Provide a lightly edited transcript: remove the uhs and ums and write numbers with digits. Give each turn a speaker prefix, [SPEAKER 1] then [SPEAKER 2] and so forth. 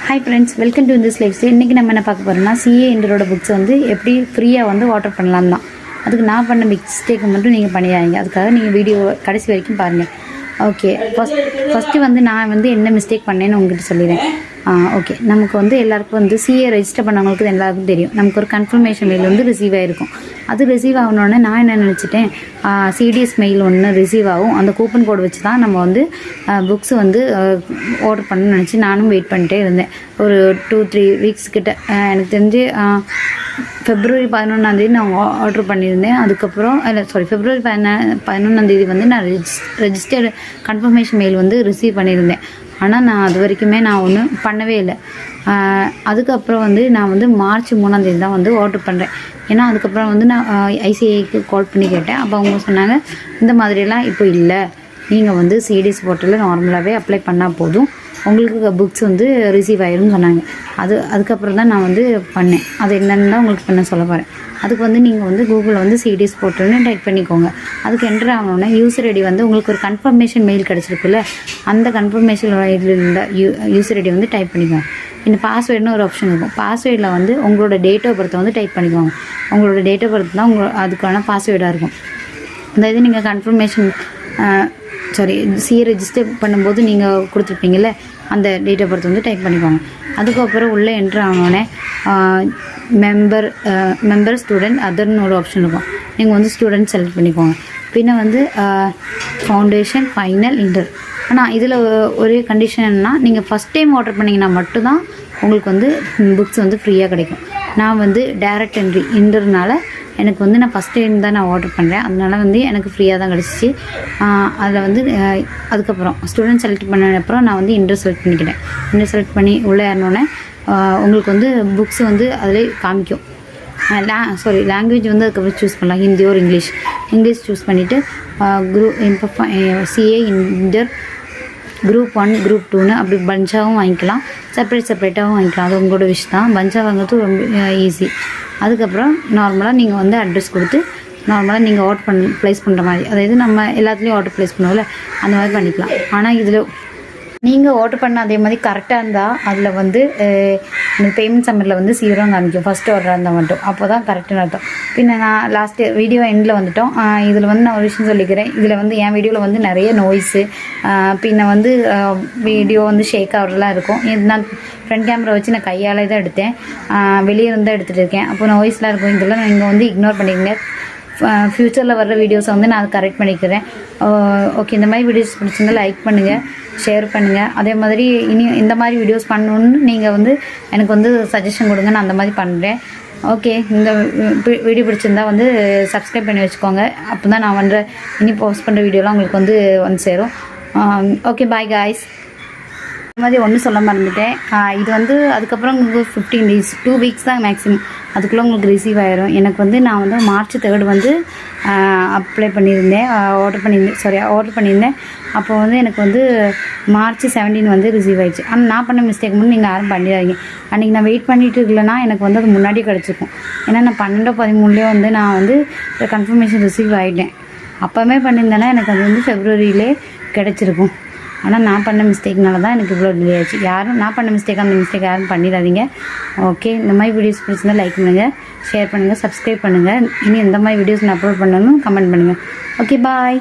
[SPEAKER 1] Hi friends, welcome to this life style. இன்றைக்கி நம்ம என்ன பார்க்க போகிறோம்னா சிஏ இன்டரோட புக்ஸ் வந்து எப்படி ஃப்ரீயாக வந்து ஆர்டர் பண்ணலாம் தான். அதுக்கு நான் பண்ண மிஸ்டேக்கை மட்டும் நீங்கள் பண்ணிடாதீங்க. அதுக்காக நீங்கள் வீடியோ கடைசி வரைக்கும் பாருங்கள். ஓகே, ஃபஸ்ட்டு வந்து நான் வந்து என்ன மிஸ்டேக் பண்ணேன்னு உங்கள்கிட்ட சொல்லிடுறேன். ஓகே, நமக்கு வந்து எல்லாருக்கும் வந்து சிஏ ரெஜிஸ்டர் பண்ணவங்களுக்கு எல்லாருக்கும் தெரியும். நமக்கு ஒரு கன்ஃபர்மேஷன் மெயில் வந்து ரிசீவ் ஆகிருக்கும். அது ரிசீவ் ஆகணுன்னே நான் என்ன நினச்சிட்டேன், சிடிஎஸ் மெயில் ஒன்று ரிசீவ் ஆகும். அந்த கூப்பன் கோடு வச்சு தான் நம்ம வந்து புக்ஸ் வந்து ஆர்டர் பண்ணணும்னு நினச்சி நானும் வெயிட் பண்ணிட்டே இருந்தேன். ஒரு 2-3 வீக்ஸ் கிட்ட. எனக்கு தெரிஞ்சு February 11 நான் ஆர்டர் பண்ணியிருந்தேன். அதுக்கப்புறம் February 11 வந்து நான் ரெஜிஸ்டர்டு கன்ஃபர்மேஷன் மெயில் வந்து ரிசீவ் பண்ணியிருந்தேன். ஆனால் நான் அது வரைக்குமே நான் ஒன்றும் பண்ணவே இல்லை. அதுக்கப்புறம் வந்து நான் வந்து March 3 தான் வந்து ஆர்டர் பண்ணுறேன். ஏன்னா அதுக்கப்புறம் வந்து நான் ஐசிஐக்கு கால் பண்ணி கேட்டேன். அப்போ அவங்க சொன்னாங்க, இந்த மாதிரியெல்லாம் இப்போ இல்லை, நீங்கள் வந்து சிடிஎஸ் போர்ட்டலில் நார்மலாகவே அப்ளை பண்ணால் போதும், உங்களுக்கு புக்ஸ் வந்து ரிசீவ் ஆகிரும்னு சொன்னாங்க. அதுக்கப்புறம் தான் நான் வந்து பண்ணேன். அது என்னென்னு தான் உங்களுக்கு பண்ண சொல்ல போகிறேன். அதுக்கு வந்து நீங்கள் வந்து கூகுளில் வந்து சிடிஎஸ் போர்ட்டல்னு டைப் பண்ணிக்கோங்க. அதுக்கு என்ட்ரு ஆகணுன்னா யூசர் ஐடி வந்து உங்களுக்கு ஒரு கன்ஃபர்மேஷன் மெயில் கிடச்சிருக்குல்ல, அந்த கன்ஃபர்மேஷன் மெயிலில் யூசர் ஐடி வந்து டைப் பண்ணிக்கோங்க. இந்த பாஸ்வேர்டுன்னு ஒரு ஆப்ஷன் இருக்கும். பாஸ்வேர்டில் வந்து உங்களோட டேட் ஆஃப் பர்த்தை வந்து டைப் பண்ணிக்கோங்க. உங்களோட டேட் ஆஃப் பர்த் தான் அதுக்கான பாஸ்வேர்டாக இருக்கும். அதாவது நீங்கள் கன்ஃபர்மேஷன் சிஏ ரெஜிஸ்டர் பண்ணும்போது நீங்கள் கொடுத்துருப்பீங்கள்ல, அந்த டேட் ஆஃப் பர்த் வந்து டைப் பண்ணிக்கோங்க. அதுக்கப்புறம் உள்ளே என்ட்ரு ஆனோடனே மெம்பர் ஸ்டூடெண்ட் அதர்னு ஒரு ஆப்ஷன் இருக்கும். நீங்கள் வந்து ஸ்டூடெண்ட் செலக்ட் பண்ணிக்கோங்க. பின்ன வந்து ஃபவுண்டேஷன், ஃபைனல், இன்டர். ஆனால் இதில் ஒரே கண்டிஷன் என்னன்னா, நீங்கள் ஃபஸ்ட் டைம் ஆர்டர் பண்ணிங்கன்னா மட்டும்தான் உங்களுக்கு வந்து புக்ஸ் வந்து ஃப்ரீயாக கிடைக்கும். நான் வந்து டைரக்ட் என்ட்ரி இன்டர்னால எனக்கு வந்து நான் ஃபஸ்ட் டைம் தான் நான் ஆர்டர் பண்ணுறேன். அதனால் வந்து எனக்கு ஃப்ரீயாக தான் கிடச்சிச்சு. அதில் வந்து அதுக்கப்புறம் ஸ்டூடெண்ட் செலக்ட் பண்ணதுக்கப்புறம் நான் வந்து இன்டர் செலக்ட் பண்ணிக்கிட்டேன். இன்டர் செலக்ட் பண்ணி உள்ளே ஏறினோடனே உங்களுக்கு வந்து புக்ஸ் வந்து அதிலே காமிக்கும். லாங்குவேஜ் வந்து அதுக்கப்புறம் சூஸ் பண்ணலாம், ஹிந்தி ஒரு இங்கிலீஷ் சூஸ் பண்ணிவிட்டு சிஏ இன்டர் Group 1, Group 2ன்னு அப்படி பஞ்சாகவும் வாங்கிக்கலாம், செப்பரேட்டாகவும் வாங்கிக்கலாம். அது உங்களோட விஷ் தான். பஞ்சாக வாங்குறது ரொம்ப ஈஸி. அதுக்கப்புறம் நார்மலாக நீங்கள் வந்து அட்ரஸ் கொடுத்து நார்மலாக நீங்கள் ப்ளேஸ் பண்ணுற மாதிரி, அதாவது நம்ம எல்லாத்துலேயும் ஆர்டர் ப்ளேஸ் பண்ணுவோம்ல, அந்த மாதிரி பண்ணிக்கலாம். ஆனால் இதில் நீங்கள் ஆர்டர் பண்ண அதே மாதிரி கரெக்டாக இருந்தால் அதில் வந்து இந்த பேமெண்ட் சம்மரில் வந்து 0 காமிக்கும், ஃபஸ்ட்டு ஆர்டராக இருந்தால் மட்டும். அப்போ தான் கரெக்டுன்னு அர்த்தம். பின்ன நான் லாஸ்ட்டு வீடியோ எண்டில் வந்துட்டோம். இதில் வந்து நான் ஒரு விஷயம் சொல்லிக்கிறேன். இதில் வந்து என் வீடியோவில் வந்து நிறைய நாய்ஸு, பின்ன வந்து வீடியோ வந்து ஷேக் ஆகிறதுலாம் இருக்கும். நான் ஃப்ரண்ட் கேமரா வச்சு நான் கையாலே தான் எடுத்தேன், வெளியே இருந்தால் எடுத்துகிட்டு இருக்கேன். அப்போ நாய்ஸ்லாம் இருக்கும். இதெல்லாம் நீங்கள் வந்து இக்னோர் பண்ணிக்கங்க. ஃப்யூச்சரில் வர்ற வீடியோஸை வந்து நான் அதை கரெக்ட் பண்ணிக்கிறேன். ஓகே, இந்த மாதிரி வீடியோஸ் பிடிச்சிருந்தா லைக் பண்ணுங்கள், ஷேர் பண்ணுங்கள். அதே மாதிரி இனி இந்த மாதிரி வீடியோஸ் பண்ணணுன்னு நீங்கள் வந்து எனக்கு வந்து சஜஷன் கொடுங்க, நான் அந்த மாதிரி பண்ணுறேன். ஓகே, இந்த வீடியோ பிடிச்சிருந்தா வந்து சப்ஸ்கிரைப் பண்ணி வச்சுக்கோங்க. அப்போ தான் நான் இனி போஸ்ட் பண்ணுற வீடியோலாம் உங்களுக்கு வந்து சேரும். Okay, bye guys. இந்த மாதிரி ஒன்றும் சொல்ல மறந்துட்டேன். இது வந்து அதுக்கப்புறம் உங்களுக்கு 15 days 2 weeks தான் மேக்ஸிமம், அதுக்குள்ளே உங்களுக்கு ரிசீவ் ஆகிரும். எனக்கு வந்து நான் வந்து March 3 வந்து ஆர்டர் பண்ணியிருந்தேன். அப்போ வந்து எனக்கு வந்து March 17 வந்து ரிசீவ் ஆகிடுச்சு. ஆனால் நான் பண்ண மிஸ்டேக் மட்டும் நீங்கள் யாரும் பண்ணிடாதீங்க. அன்றைக்கி நான் வெயிட் பண்ணிட்டு இருக்கலன்னா எனக்கு வந்து அது முன்னாடியே கிடச்சிருக்கும். ஏன்னா நான் 12-13 வந்து நான் வந்து கன்ஃபர்மேஷன் ரிசீவ் ஆகிட்டேன். அப்போவே பண்ணியிருந்தேன்னா எனக்கு அது வந்து Februaryலே கிடச்சிருக்கும். ஆனால் நான் பண்ண மிஸ்டேக்னால தான் எனக்கு இவ்வளோ டிலே ஆச்சு. நான் பண்ண அந்த மிஸ்டேக் யாரும் பண்ணிடாதீங்க. ஓகே, இந்த மாதிரி வீடியோஸ் பிடிச்சிருந்தால் லைக் பண்ணுங்கள், ஷேர் பண்ணுங்கள், சப்ஸ்கிரைப் பண்ணுங்கள். இனி எந்த மாதிரி வீடியோஸ் நான் அப்லோட் பண்ணணும்னு கமெண்ட் பண்ணுங்கள். ஓகே, பாய்.